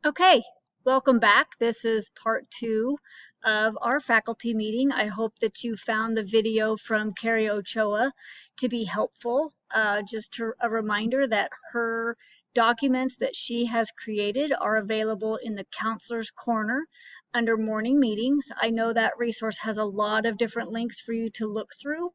Okay, welcome back. This is part two of our faculty meeting. I hope that you found the video from Carrie Ochoa to be helpful. A reminder that her documents that she has created are available in the Counselor's Corner under morning meetings. I know that resource has a lot of different links for you to look through.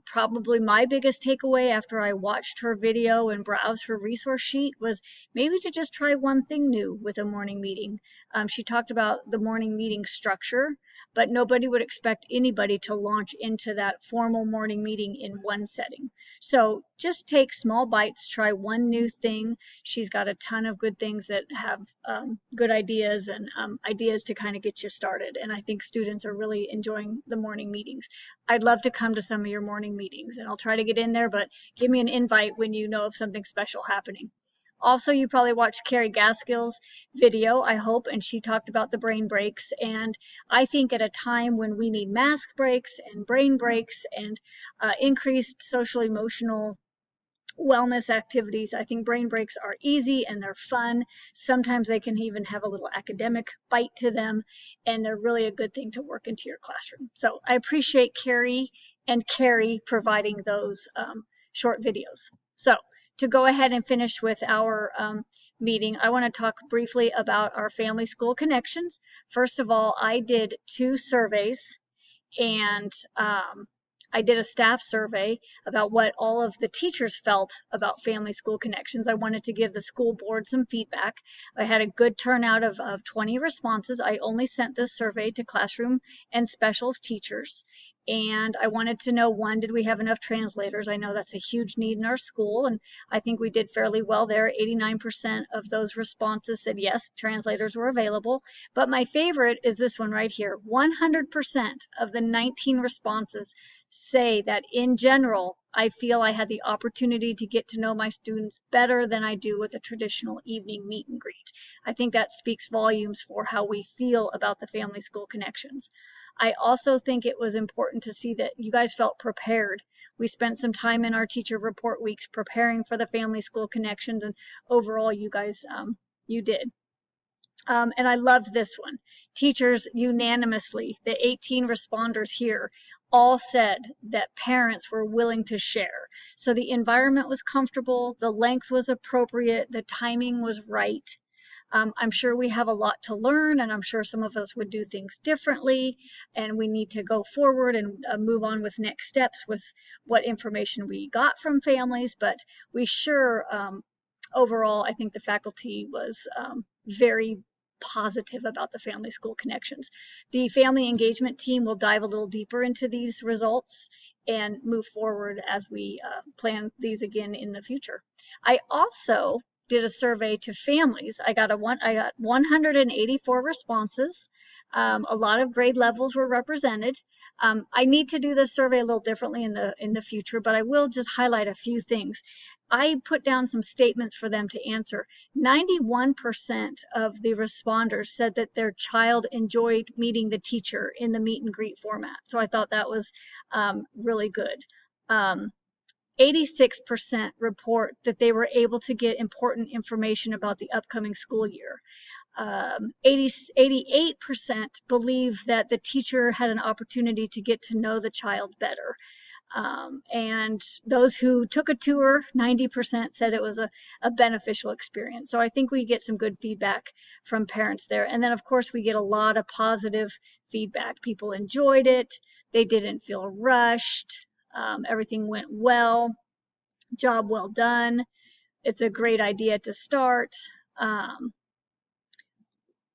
Probably my biggest takeaway after I watched her video and browsed her resource sheet was maybe to just try one thing new with a morning meeting. She talked about the morning meeting structure, but nobody would expect anybody to launch into that formal morning meeting in one setting. So just take small bites, try one new thing. She's got a ton of good things that have good ideas and ideas to kind of get you started. And I think students are really enjoying the morning meetings. I'd love to come to some of your morning meetings and I'll try to get in there, but give me an invite when you know of something special happening. Also, you probably watched Carrie Gaskell's video, I hope, and she talked about the brain breaks. And I think at a time when we need mask breaks and brain breaks and increased social emotional wellness activities, I think brain breaks are easy and they're fun. Sometimes they can even have a little academic bite to them, and they're really a good thing to work into your classroom. So I appreciate Carrie and Carrie providing those short videos. So to go ahead and finish with our meeting, I want to talk briefly about our Family School Connections. First of all, I did 2 surveys, and I did a staff survey about what all of the teachers felt about Family School Connections. I wanted to give the school board some feedback. I had a good turnout of 20 responses. I only sent this survey to classroom and specials teachers. And I wanted to know, one, did we have enough translators? I know that's a huge need in our school, and I think we did fairly well there. 89% of those responses said yes, translators were available. But my favorite is this one right here. 100% of the 19 responses say that in general, I feel I had the opportunity to get to know my students better than I do with a traditional evening meet and greet. I think that speaks volumes for how we feel about the Family School Connections. I also think it was important to see that you guys felt prepared. We spent some time in our teacher report weeks preparing for the Family School Connections, and overall, you guys, you did. And I loved this one. Teachers unanimously, the 18 responders here, all said that parents were willing to share. So the environment was comfortable, the length was appropriate, the timing was right. I'm sure we have a lot to learn, and I'm sure some of us would do things differently, and we need to go forward and move on with next steps with what information we got from families. But we sure, overall, I think the faculty was very positive about the Family School Connections. The family engagement team will dive a little deeper into these results and move forward as we plan these again in the future. I also did a survey to families. I got 184 responses. A lot of grade levels were represented. I need to do this survey a little differently in the future, but I will just highlight a few things. I put down some statements for them to answer. 91% of the responders said that their child enjoyed meeting the teacher in the meet and greet format. So I thought that was really good. 86% report that they were able to get important information about the upcoming school year. 88% believe that the teacher had an opportunity to get to know the child better. And those who took a tour, 90% said it was a beneficial experience. So I think we get some good feedback from parents there. And then, of course, we get a lot of positive feedback. People enjoyed it. They didn't feel rushed. Everything went well. Job well done. It's a great idea to start.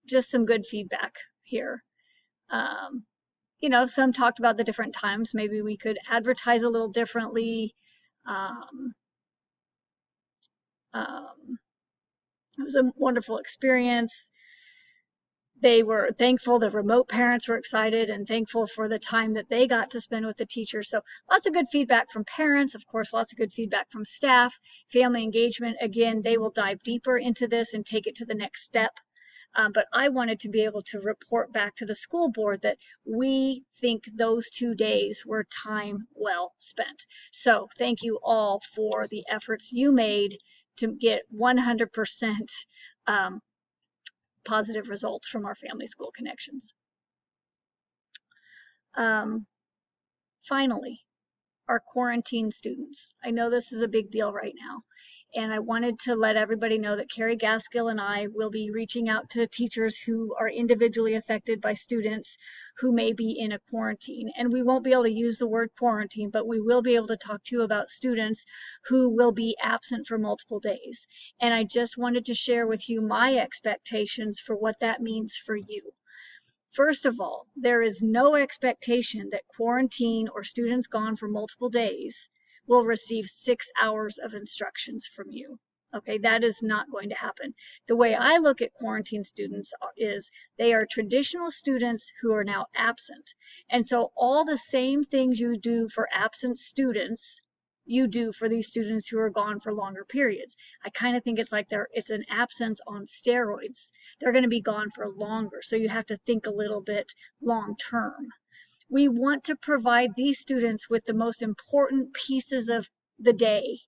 Just some good feedback here. Some talked about the different times. Maybe we could advertise a little differently. It was a wonderful experience. They were thankful. The remote parents were excited and thankful for the time that they got to spend with the teachers. So lots of good feedback from parents, of course, lots of good feedback from staff. Family engagement, again, they will dive deeper into this and take it to the next step. But I wanted to be able to report back to the school board that we think those 2 days were time well spent. So thank you all for the efforts you made to get 100% positive results from our family school connections. Finally, our quarantine students. I know this is a big deal right now, and I wanted to let everybody know that Carrie Gaskill and I will be reaching out to teachers who are individually affected by students who may be in a quarantine. And we won't be able to use the word quarantine, but we will be able to talk to you about students who will be absent for multiple days. And I just wanted to share with you my expectations for what that means for you. First of all, there is no expectation that quarantine or students gone for multiple days will receive 6 hours of instructions from you. Okay, that is not going to happen. The way I look at quarantine students is they are traditional students who are now absent. And so all the same things you do for absent students, you do for these students who are gone for longer periods. I kind of think it's like it's an absence on steroids. They're going to be gone for longer, so you have to think a little bit long term. We want to provide these students with the most important pieces of the day,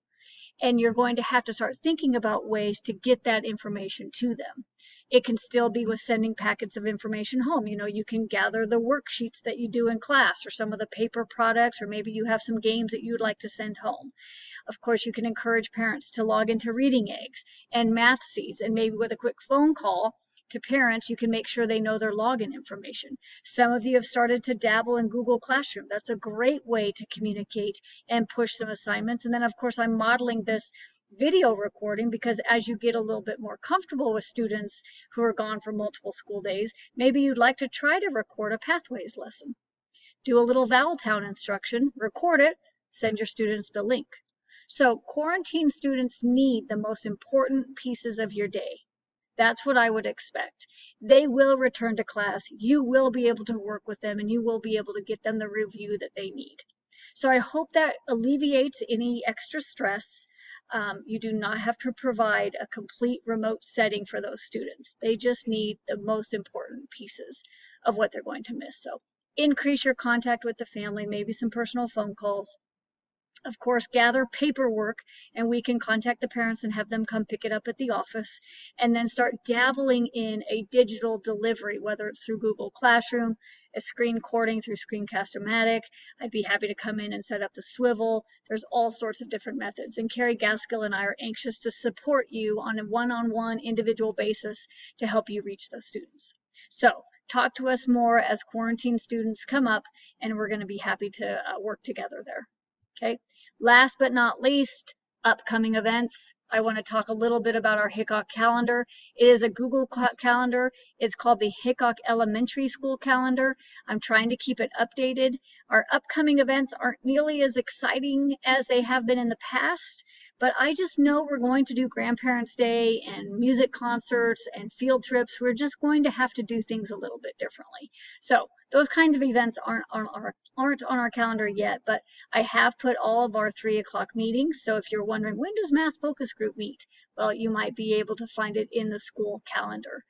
and you're going to have to start thinking about ways to get that information to them. It can still be with sending packets of information home. You know, you can gather the worksheets that you do in class or some of the paper products, or maybe you have some games that you'd like to send home. Of course, you can encourage parents to log into Reading Eggs and Math Seeds, and maybe with a quick phone call to parents, you can make sure they know their login information. Some of you have started to dabble in Google Classroom. That's a great way to communicate and push some assignments. And then, of course, I'm modeling this video recording because as you get a little bit more comfortable with students who are gone for multiple school days, maybe you'd like to try to record a Pathways lesson. Do a little Voweltown instruction, record it, send your students the link. So quarantine students need the most important pieces of your day. That's what I would expect. They will return to class. You will be able to work with them, and you will be able to get them the review that they need. So I hope that alleviates any extra stress. You do not have to provide a complete remote setting for those students. They just need the most important pieces of what they're going to miss. So increase your contact with the family, maybe some personal phone calls. Of course, gather paperwork, and we can contact the parents and have them come pick it up at the office, and then start dabbling in a digital delivery, whether it's through Google Classroom, a screen recording through Screencast-O-Matic. I'd be happy to come in and set up the swivel. There's all sorts of different methods, and Carrie Gaskill and I are anxious to support you on a one-on-one individual basis to help you reach those students. So talk to us more as quarantine students come up, and we're going to be happy to work together there. Okay. Last but not least, upcoming events. I want to talk a little bit about our Hickok calendar. It is a Google calendar. It's called the Hickok Elementary School calendar. I'm trying to keep it updated. Our upcoming events aren't nearly as exciting as they have been in the past, but I just know we're going to do Grandparents' Day and music concerts and field trips. We're just going to have to do things a little bit differently. So those kinds of events aren't on our calendar yet, but I have put all of our 3 o'clock meetings. So if you're wondering, when does Math Focus Group meet? Well, you might be able to find it in the school calendar.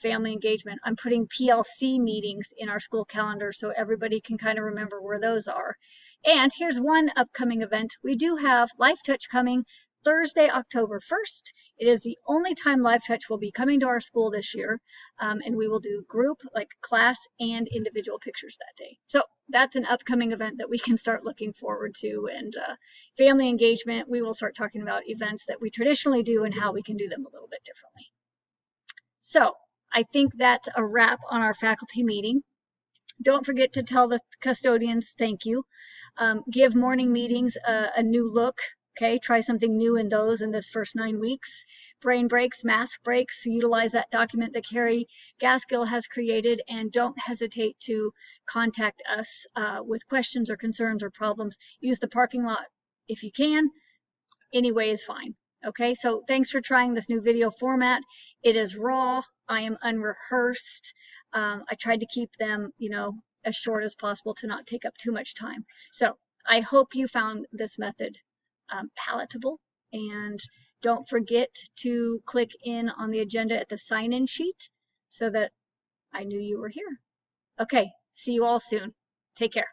Family engagement. I'm putting PLC meetings in our school calendar so everybody can kind of remember where those are. And here's one upcoming event. We do have Life Touch coming Thursday, October 1st. It is the only time Life Touch will be coming to our school this year, and we will do group, like class and individual pictures that day. So that's an upcoming event that we can start looking forward to. And family engagement, we will start talking about events that we traditionally do and how we can do them a little bit differently. So I think that's a wrap on our faculty meeting. Don't forget to tell the custodians thank you. Give morning meetings a new look. Okay, try something new in those in this first 9 weeks. Brain breaks, mask breaks, utilize that document that Carrie Gaskill has created, and don't hesitate to contact us with questions or concerns or problems. Use the parking lot if you can. Any way is fine. Okay, so thanks for trying this new video format. It is raw. I am unrehearsed. I tried to keep them, as short as possible to not take up too much time. So I hope you found this method palatable, and don't forget to click in on the agenda at the sign-in sheet so that I knew you were here. Okay, see you all soon. Take care.